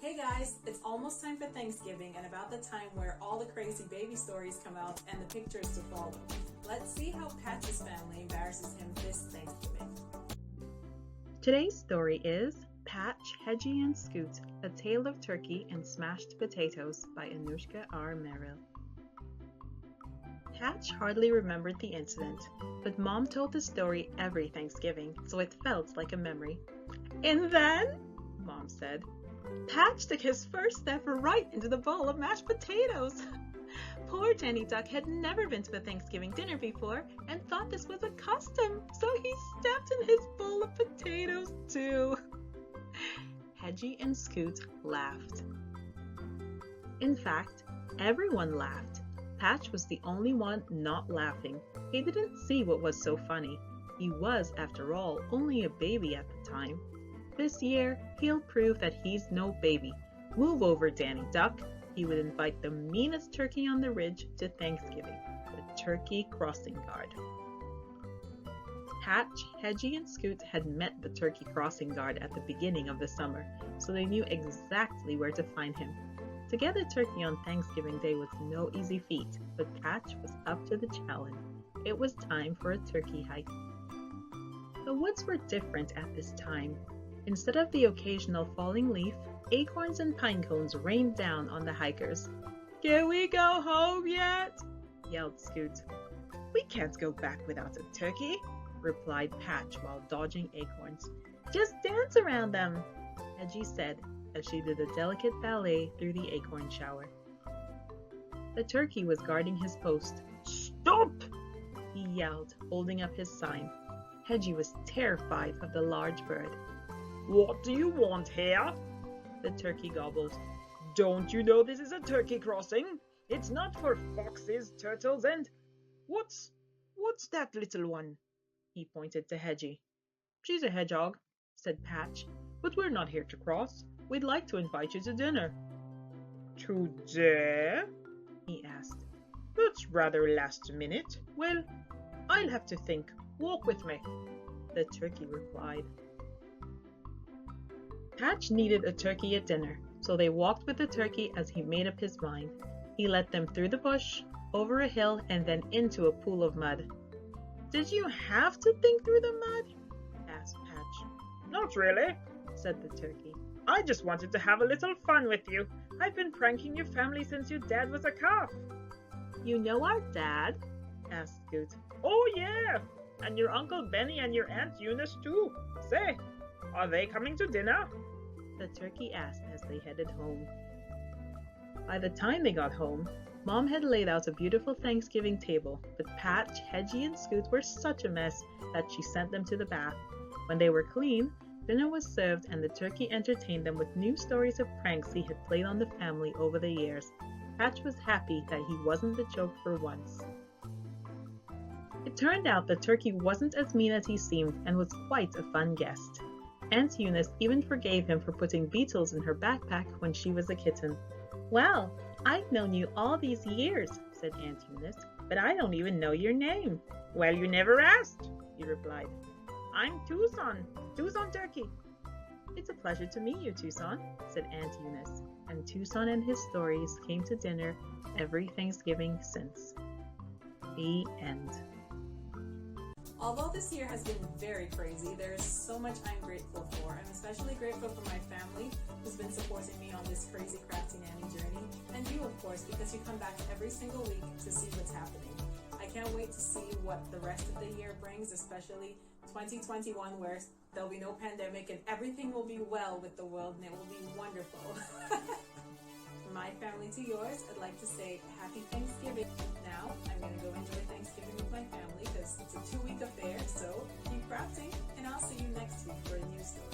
Hey guys, it's almost time for Thanksgiving and about the time where all the crazy baby stories come out and the pictures to follow. Let's see how Patch's family embarrasses him this Thanksgiving. Today's story is Patch, Hedgy and Scoot, A Tale of Turkey and Smashed Potatoes by Anushka R. Merrill. Patch hardly remembered the incident, but Mom told the story every Thanksgiving, so it felt like a memory. And then, Mom said, Patch took his first step right into the bowl of mashed potatoes. Poor Danny Duck had never been to a Thanksgiving dinner before and thought this was a custom, so he stepped in his bowl of potatoes too. Hedgy and Scoot laughed. In fact, everyone laughed. Patch was the only one not laughing. He didn't see what was so funny. He was, after all, only a baby at the time. This year, he'll prove that he's no baby. Move over, Danny Duck. He would invite the meanest turkey on the ridge to Thanksgiving, the Turkey Crossing Guard. Patch, Hedgy, and Scoot had met the Turkey Crossing Guard at the beginning of the summer, so they knew exactly where to find him. To get a turkey on Thanksgiving Day was no easy feat, but Patch was up to the challenge. It was time for a turkey hike. The woods were different at this time. Instead of the occasional falling leaf, acorns and pine cones rained down on the hikers. "Can we go home yet?" yelled Scoot. "We can't go back without a turkey," replied Patch while dodging acorns. "Just dance around them," Hedgy said as she did a delicate ballet through the acorn shower. The turkey was guarding his post. "Stop!" he yelled, holding up his sign. Hedgy was terrified of the large bird. "What do you want here?" the turkey gobbled. "Don't you know this is a turkey crossing? It's not for foxes, turtles, and... What's that little one?" He pointed to Hedgy. "She's a hedgehog," said Patch, "but we're not here to cross. We'd like to invite you to dinner." "Today?" he asked. "That's rather last minute. Well, I'll have to think. Walk with me," the turkey replied. Patch needed a turkey at dinner, so they walked with the turkey as he made up his mind. He led them through the bush, over a hill, and then into a pool of mud. "Did you have to think through the mud?" asked Patch. "Not really," said the turkey. "I just wanted to have a little fun with you. I've been pranking your family since your dad was a calf." "You know our dad?" asked Scoot. "Oh yeah, and your Uncle Benny and your Aunt Eunice too. Say, are they coming to dinner?" the turkey asked as they headed home. By the time they got home, Mom had laid out a beautiful Thanksgiving table, but Patch, Hedgy, and Scoot were such a mess that she sent them to the bath. When they were clean, dinner was served and the turkey entertained them with new stories of pranks he had played on the family over the years. Patch was happy that he wasn't the joke for once. It turned out the turkey wasn't as mean as he seemed and was quite a fun guest. Aunt Eunice even forgave him for putting beetles in her backpack when she was a kitten. "Well, I've known you all these years," said Aunt Eunice, "but I don't even know your name." "Well, you never asked," he replied. "I'm Tucson Turkey." "It's a pleasure to meet you, Tucson," said Aunt Eunice, and Tucson and his stories came to dinner every Thanksgiving since. The end. Although this year has been very crazy, there is so much I'm grateful for. I'm especially grateful for my family who's been supporting me on this crazy Crafti Nanni journey, and you of course, because you come back every single week to see what's happening. I can't wait to see what the rest of the year brings, especially 2021 where there'll be no pandemic and everything will be well with the world and it will be wonderful. From my family to yours, I'd like to say happy Thanksgiving. Now, I'm going to go enjoy Thanksgiving with my family because it's a 2-week affair, so keep crafting, and I'll see you next week for a new story.